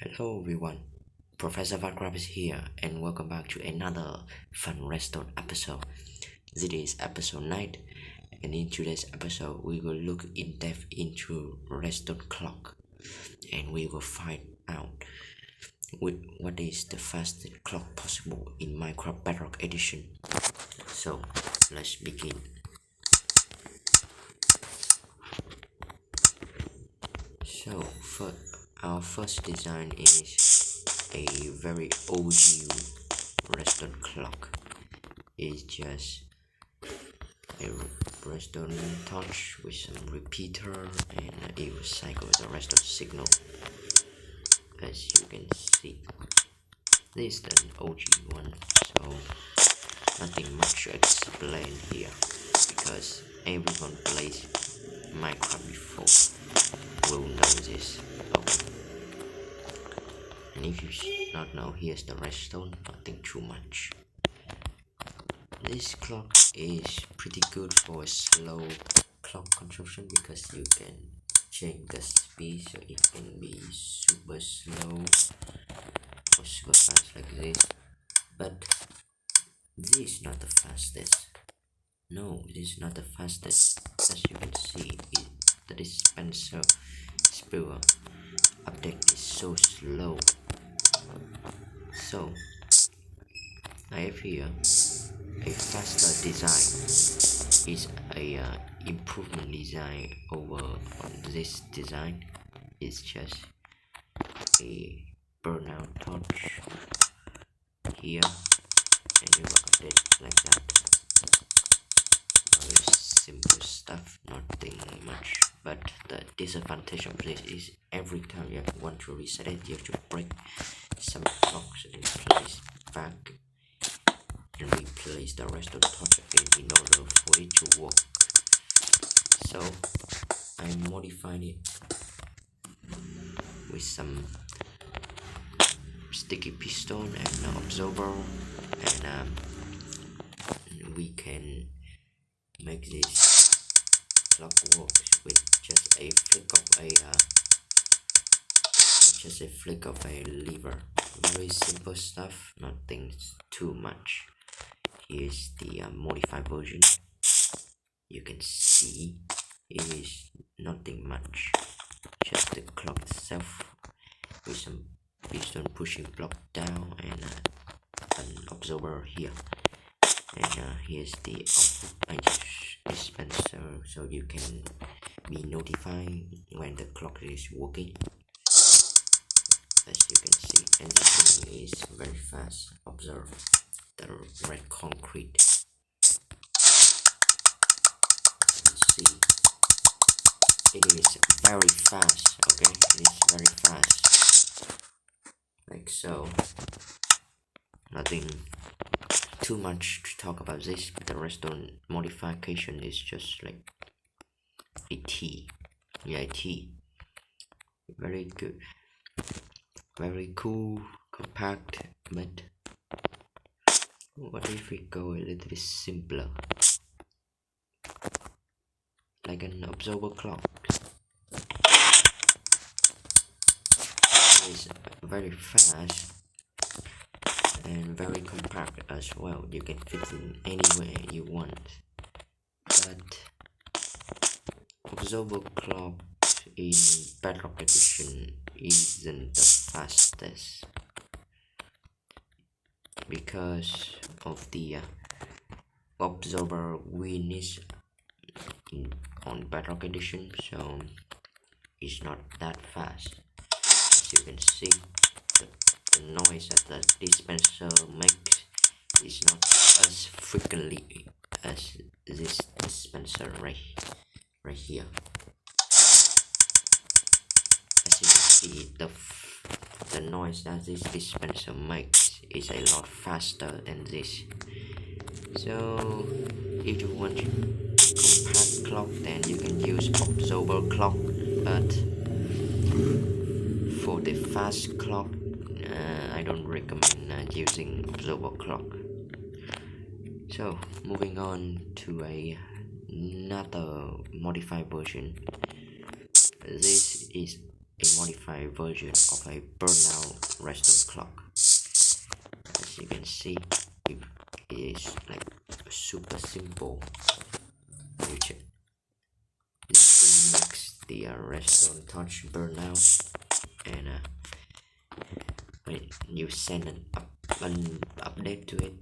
Hello everyone, Professor Vargrab is here and welcome back to another fun Redstone episode. This is episode 9 and in today's episode we will look in depth into Redstone clock and we will find out what is the fastest clock possible in Minecraft Bedrock edition. So let's begin. So our first design is a very OG redstone clock. It's just a redstone torch with some repeater and it will cycle the redstone signal. As you can see, this is an OG one, so nothing much to explain here because everyone plays Minecraft before will know this. And if you not know, here's the redstone, nothing too much. This clock is pretty good for a slow clock construction because you can change the speed so it can be super slow or super fast like this. But this is not the fastest. No, this is not the fastest. As you can see, the dispenser spiller update is so slow. So I have here a faster design. Is a improvement design over on this design. It's just a burnout torch here and you will update like that. Very simple stuff, nothing much, but the disadvantage of this is every time you want to reset it you have to break some blocks in place back and replace the rest of the torch again in order for it to work. So I modified it with some sticky piston and an absorber, and we can make this clock work with just a flick of a lever. Very simple stuff, nothing too much. Here's the modified version. You can see it is nothing much, just the clock itself with some piston pushing block down and an absorber here. And here's the output dispenser so you can be notified when the clock is working. As you can see, and this thing is very fast. Observe the red concrete. See, it is very fast. Okay, it is very fast, like so. Nothing too much to talk about this. The redstone modification is just like a T. Yeah, T. Very good. Very cool, compact, but what if we go a little bit simpler? Like an absorber clock. It's very fast and very compact as well. You can fit in anywhere you want. But absorber clock in Bedrock edition isn't the fastest because of the absorber weakness on Bedrock edition, so it's not that fast. As you can see, the noise that the dispenser makes is not as frequently as this dispenser right here. As you can see, the noise that this dispenser makes is a lot faster than this. So if you want compact clock, then you can use absorber clock, but for the fast clock I don't recommend using absorber clock. So moving on to another modified version. This is a modified version of a burnout redstone clock. As you can see, it is like super simple feature. This makes the redstone torch burn out, and when you send an update to it,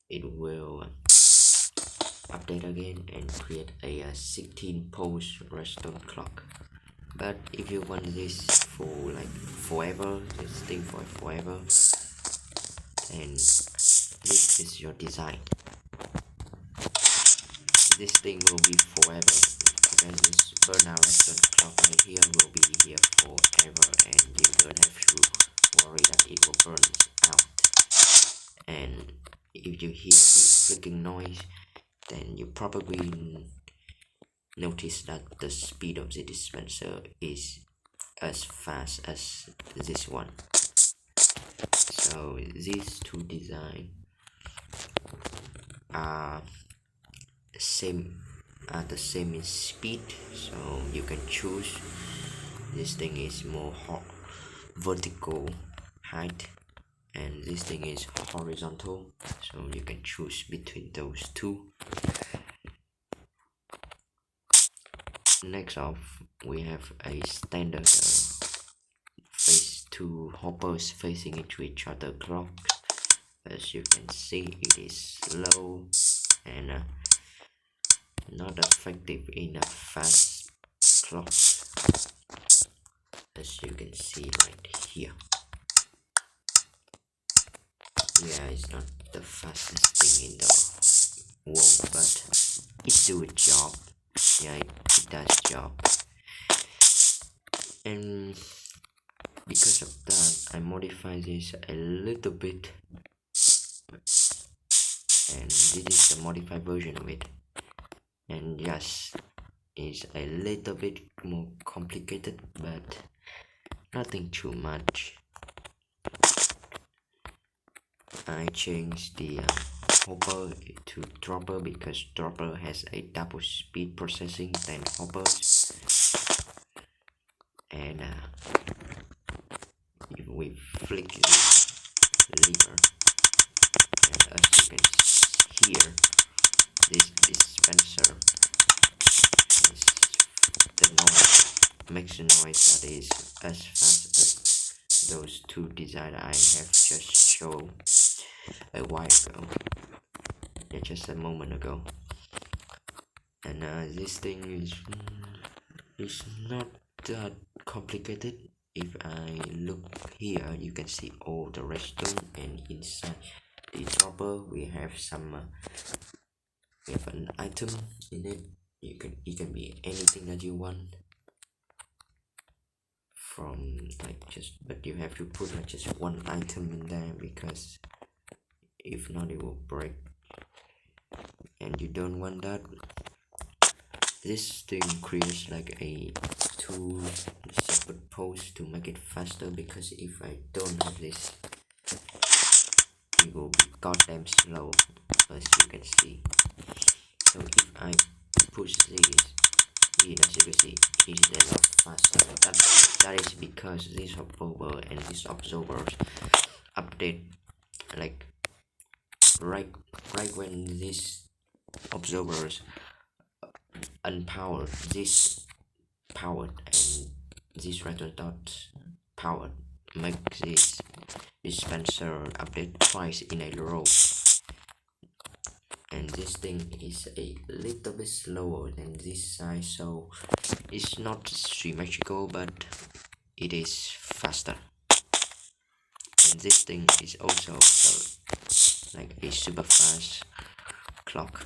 it will update again and create a 16 pulse redstone clock. But if you want this for like forever, this thing for forever, and this is your design. This thing will be forever, because this burnout redstone clock right here will be here forever, and you don't have to worry that it will burn out. And if you hear the flicking noise, then you probably notice that the speed of the dispenser is as fast as this one. So these two designs are the same in speed, so you can choose. This thing is more vertical height, and this thing is horizontal, so you can choose between those two. Next off, we have a standard phase 2 hoppers facing into each other clock. As you can see, it is slow and not effective in a fast clock, as you can see right here. Yeah, it's not the fastest thing in the world, but it do a job. Yeah, it does job. And because of that, I modify this a little bit, and this is the modified version of it. And yes, it's a little bit more complicated, but nothing too much. I changed the hopper to dropper because dropper has a double speed processing than hoppers. And if we flick this lever, and as you can hear, this dispenser is the noise, makes a noise that is as fast as those two designs I have just shown a while ago, just a moment ago. And this thing is not that complicated. If I look here, you can see all the redstone, and inside the dropper we have some we have an item in it. It can be anything that you want, from like but you have to put like just one item in there, because if not it will break, and you don't want that. This thing creates like a two separate posts to make it faster, because if I don't have this, it will be goddamn slow, as you can see. So if I push this, as you can see, it's a lot faster. That is because this observer and this observers update like right when these observers unpowered, this powered, and this redstone dot powered, make this dispenser update twice in a row. And this thing is a little bit slower than this side, so it's not symmetrical, but it is faster. And this thing is also like a super fast clock.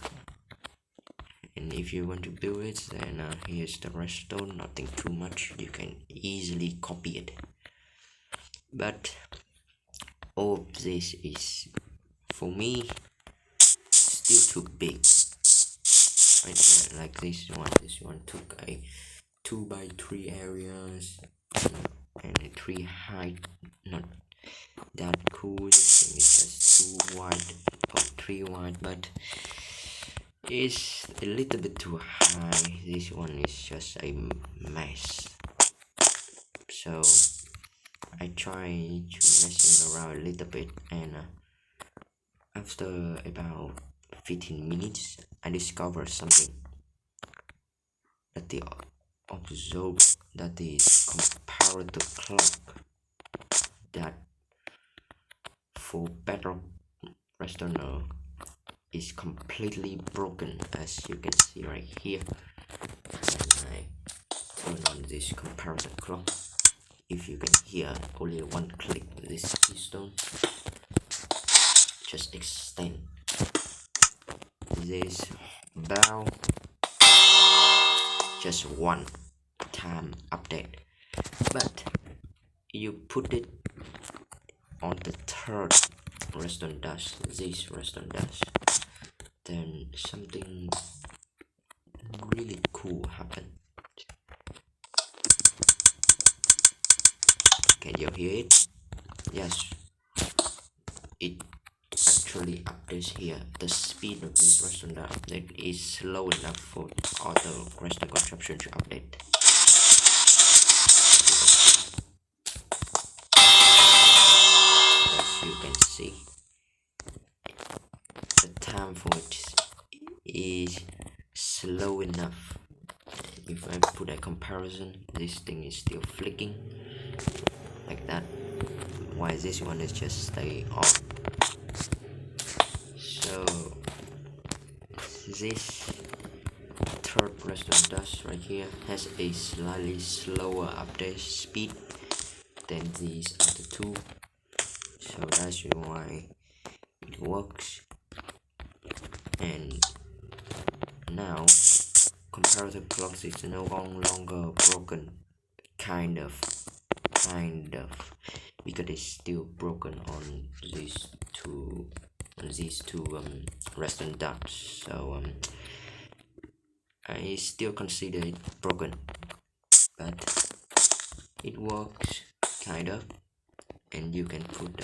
And if you want to build it, then here's the redstone. Nothing too much, you can easily copy it. But all of this is, for me, still too big. Right here, like this one took a 2x3 areas and a 3 height. Not that cool. This thing is just 2 wide or 3 wide, but it's a little bit too high. This one is just a mess. So I try to messing around a little bit, and after about 15 minutes I discovered something, that the observe that the comparative clock that for Bedrock Redstone is completely broken, as you can see right here. When I turn on this comparative clock, if you can hear only one click, this keystone just extend this bell, just one time update. But you put it on the third redstone dash, this redstone dash, then something really cool happened. Can you hear it? Yes, it actually updates here. The speed of this redstone update is slow enough for other redstone construction to update. As you can see, the time for it is slow enough. If I put a comparison, this thing is still flicking like that, while this one is just stay on. So this third redstone dust right here has a slightly slower update speed than these other two, so that's why it works. And now comparative clocks is no longer broken, kind of, because it's still broken on these two redstone dots. So I still consider it broken, but it works kind of. And you can put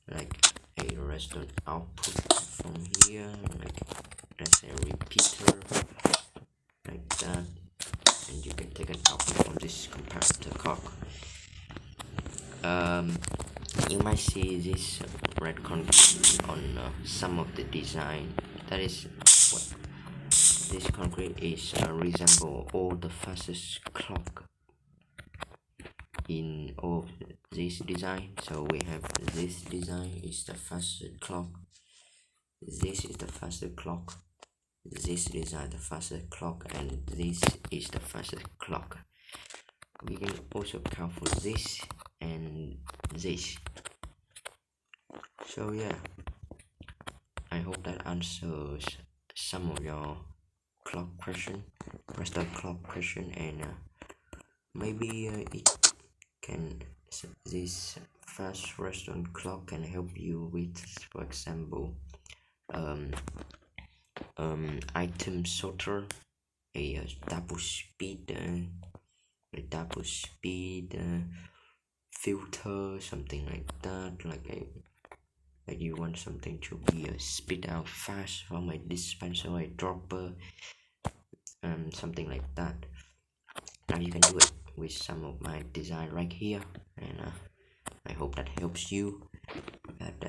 like a redstone output from here, like let's say a repeater like that, and you can take an output from this comparator clock. You might see this red concrete on some of the design. That is what this concrete is resemble all the fastest clock in all of this design. So we have this design is the fastest clock, this is the fastest clock, this design the fastest clock, and this is the fastest clock. We can also count for this and this. So yeah, I hope that answers some of your clock question, redstone clock question, and maybe it can, this fast redstone clock can help you with, for example, item sorter, a double speed filter, something like that, like you want something to be spit out fast from a dispenser or a dropper, something like that. Now you can do it with some of my design right here, and I hope that helps you. But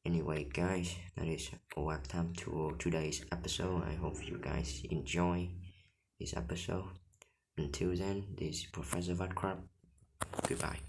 anyway guys, that is all I have time to today's episode. I hope you guys enjoy this episode. Until then, this is Professor Vadcraft. Goodbye.